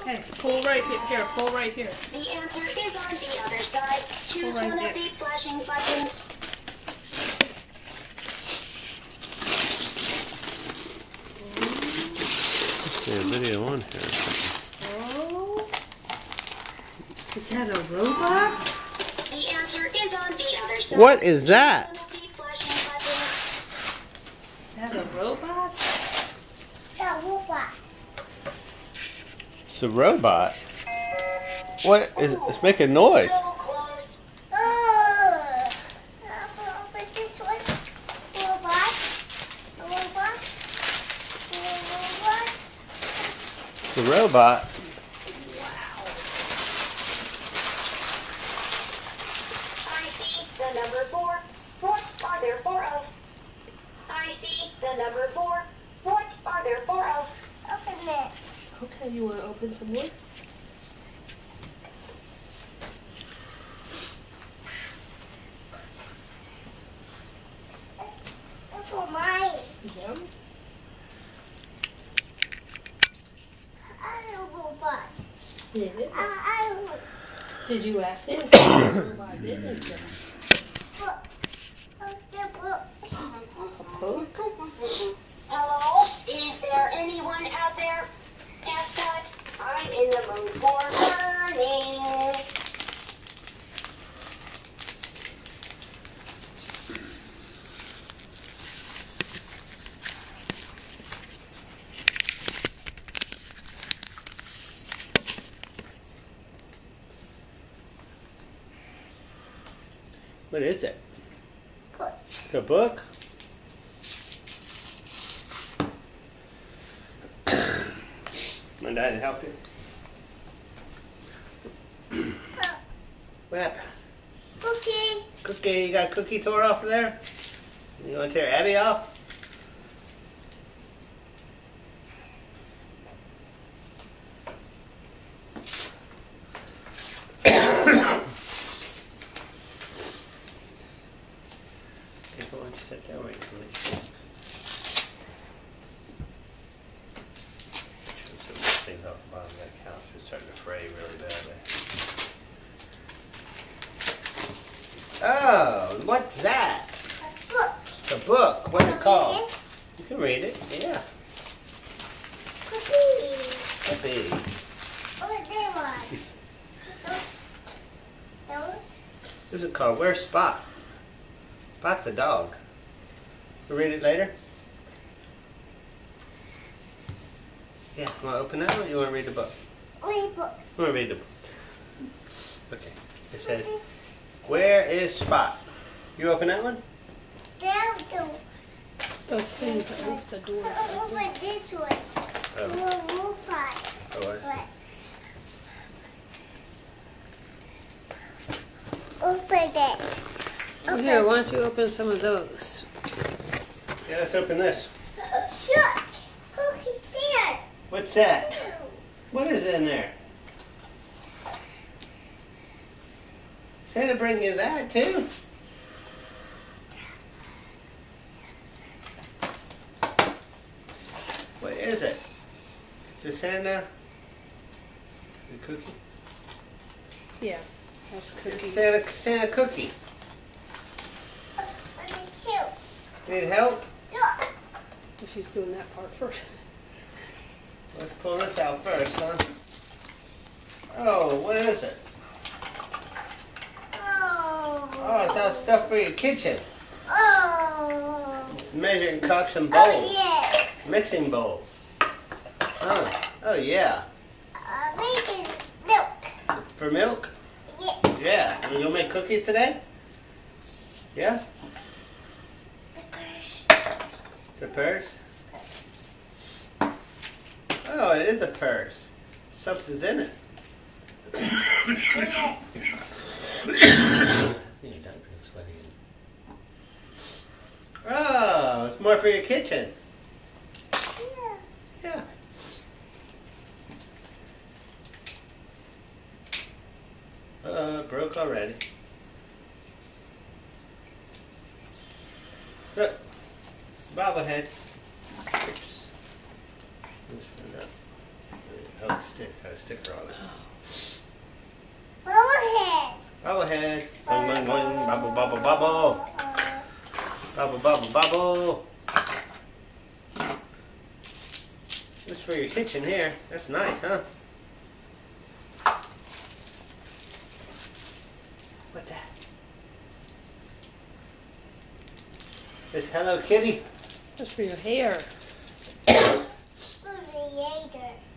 Okay, pull right here. Here, pull right here. The answer is on the other side. Choose Right one there. of the flashing buttons. See a video on here. Oh. Is that a robot? The answer is on the other side. What is that? Choose one of the flashing buttons. Is that a robot? It's a robot. What is it's making noise? So close. It's a robot. I see the number 4. What are there 4 of? I see the number 4. What are there 4 of? Okay, you want to open some more? Yeah. Did it? Did you ask him? Why didn't you? A book? Hello? Is there anyone out there? Guess what? I'm in the mood for learning. What is it? It's a book? My dad help you? What happened? Cookie, you got a cookie tore off of there? You want to tear Abby off? Okay, go on, sit down right quick. Some of these things off the bottom of that couch is starting to fray really badly. Oh, what's that? It's a book. What's it called? You can read it. Yeah. Puppy. What's it called? Where's Spot? Spot's a dog. You read it later? Yeah. You want to open that one or you want to read the book? You want to read the book. Okay. It says, where is Spot? You open that one? Those things are the doors open. Oh, what? Oh, here, why don't you open some of those? Yeah, let's open this. What's that? What is in there? Santa bring you that too? What is it? It's a Santa a cookie? Yeah, that's It's cookie. Santa cookie. Need help? She's doing that part first. Let's pull this out first, huh? Oh, what is it? Oh, it's all stuff for your kitchen. It's measuring cups and bowls. Mixing bowls. Oh yeah. For milk? Yeah. You gonna make cookies today? Yeah? It's a purse? Oh, it is a purse. Something's in it. Oh, it's more for your kitchen. Yeah. It broke already. Look, bobblehead. Oops. Loosen it up. Oh, stick. Got a sticker on it. Bubblehead. Bobblehead. Boing, boing, boing. Bubble, bubble, bubble. Bubble, bubble, bubble. This is for your kitchen here. That's nice, huh? What that? This Hello Kitty? That's for your hair.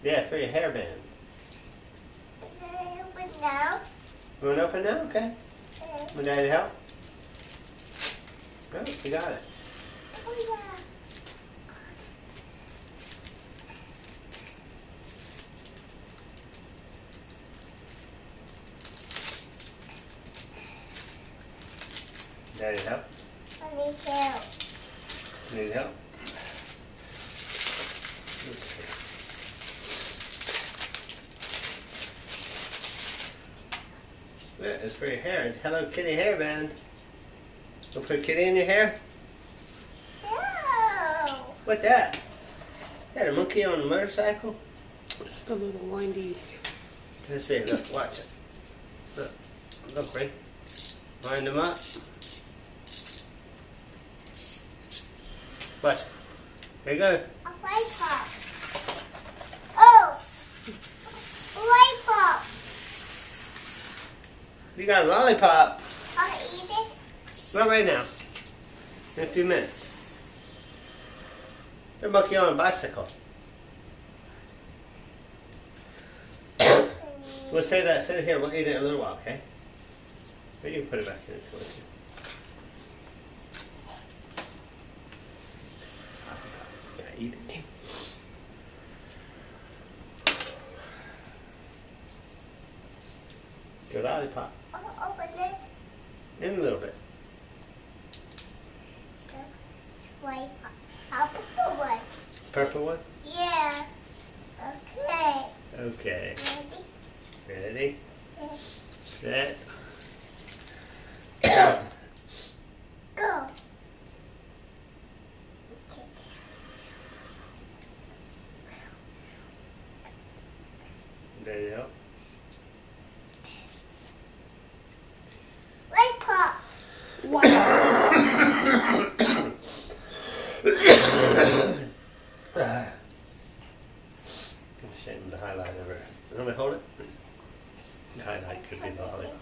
Yeah, for your hairband. You want to open now? Okay. Want Daddy to help? No, you got it. Daddy to help? Need help? Okay. Yeah, it's for your hair. It's Hello Kitty hairband. We'll put Kitty in your hair? What that? That a monkey on a motorcycle? It's the little windy. Let's see, look, watch it. Look, Ray. Wind them up. Watch it. There you go. You got a lollipop. Not right now. In a few minutes. They're monkey on a bicycle. We'll say that. Sit it here. We'll eat it in a little while, okay? Or you can put it back in if you want to. Yeah, eat it. Your lollipop. In a little bit. Purple one? Yeah. Okay. Okay. Ready? Ready? Set. Go. Ready to help? Right pop. Wow. I'm shading the highlight over. Let me hold it. The highlight could be the lollipop.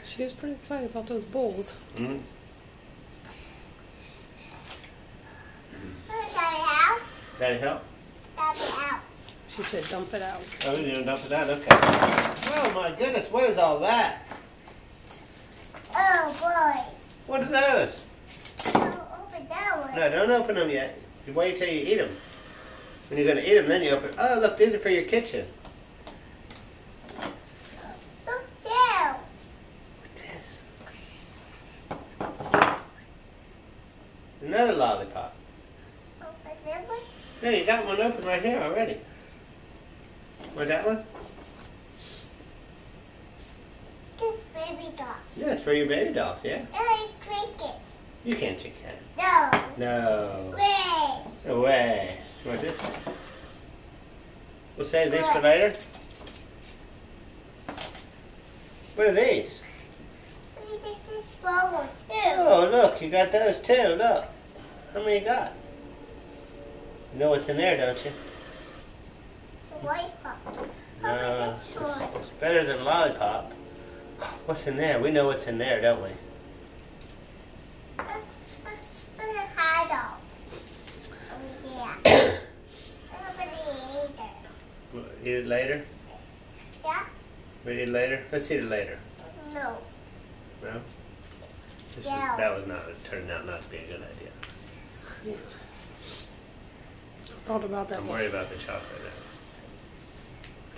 She was pretty excited about those bowls. Mm-hmm. Daddy help? She said dump it out. Oh, you're gonna dump it out? Okay. Oh my goodness, what is all that? Oh boy. What are those? Open that one. No, don't open them yet. You wait till you eat them. When you're gonna eat them, then you open. Oh, look, these are for your kitchen. Look down. What's this? Another lollipop. Open that one. No, you got one open right here already. Want that one? This baby dolls. Yeah, it's for your baby dolls, yeah. And I drink it. You can't drink that. No. No. Way. No way. You want this one? We'll save these for later. What are these? This is small one too. Oh, look, you got those too. Look. How many you got? You know what's in there, don't you? It's a white pop. No. Open this one. It's better than lollipop. What's in there? We know what's in there, don't we? It's a hot dog. Oh yeah. Open it later. We'll eat it later? Yeah? We eat it later? Let's eat it later. No. No? Yeah. That was not, it turned out not to be a good idea. Yeah. Thought about that. I'm worried about the chocolate now.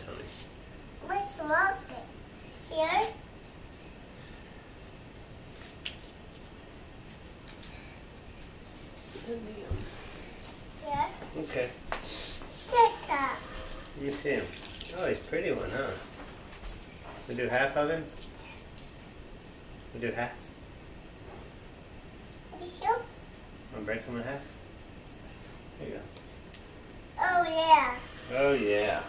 Tony. What's wrong? Here? Here? Okay. Sister. Let me see him. Oh, he's a pretty one, huh? We do half of him? We do half? Here? Want to break him in half? There you go. Oh yeah. Oh yeah.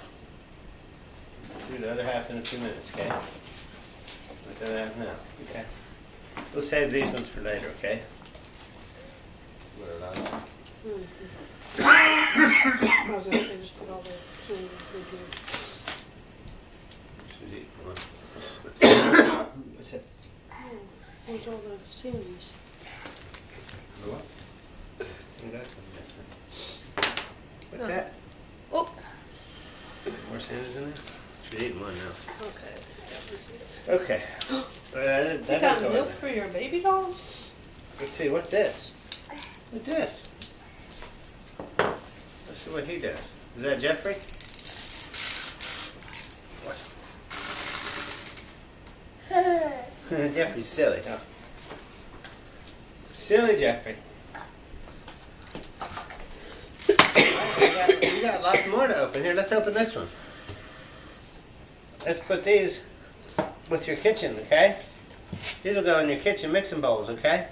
Do the other half in a few minutes, okay? Look at that now. Okay. We'll save these ones for later, okay? Put it on. I was gonna say just put all the candies in here. Susie, come on. What's it? Where's all the candies? What? You got some there. What's that? Oh, More sandwiches in there? She's eating one now. okay. Okay. You got milk for your baby dolls? Let's see, what's this? What's this? Let's see what he does. Is that Jeffrey? What? Jeffrey's silly, huh? Silly Jeffrey. We got lots more to open. Here, let's open this one. Let's put these with your kitchen, okay? These will go in your kitchen mixing bowls, okay?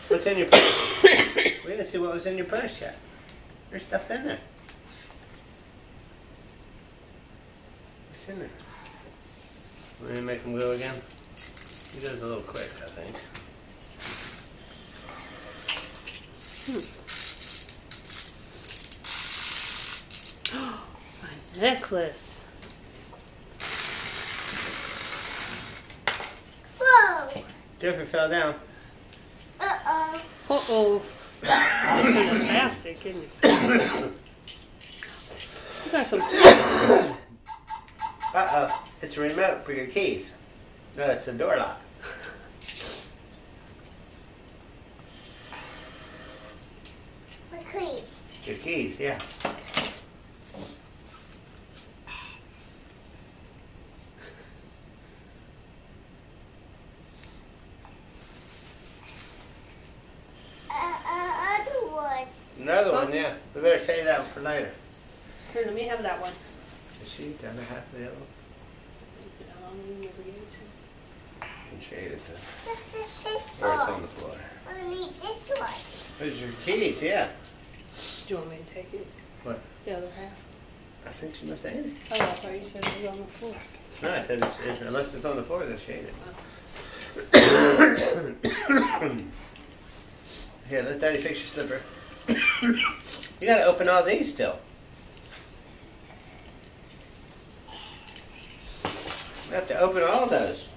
What's in your purse? We didn't see what was in your purse yet. There's stuff in there. What's in there? Want me to make them go again? He goes a little quick, I think. My necklace. Whoa! Jeffrey fell down. Uh-oh. Uh-oh. You're spastic, isn't you? You got some... Uh-oh. It's a remote for your keys. No, it's a door lock. My keys. Your keys, yeah. Other ones. Another one, yeah. We better save that one for later. Here, let me have that one. Is she the other half of the other one? You never gave it to me. You can shade it to. This Or it's on one. the floor. I'm gonna need this one. There's your keys, yeah. Do you want me to take it? What? The other half? I think she must have it. Oh, I thought you said it was on the floor. No, I said unless it's on the floor, then shade it. Here, let Daddy fix your slipper. You gotta open all these still. We have to open all those.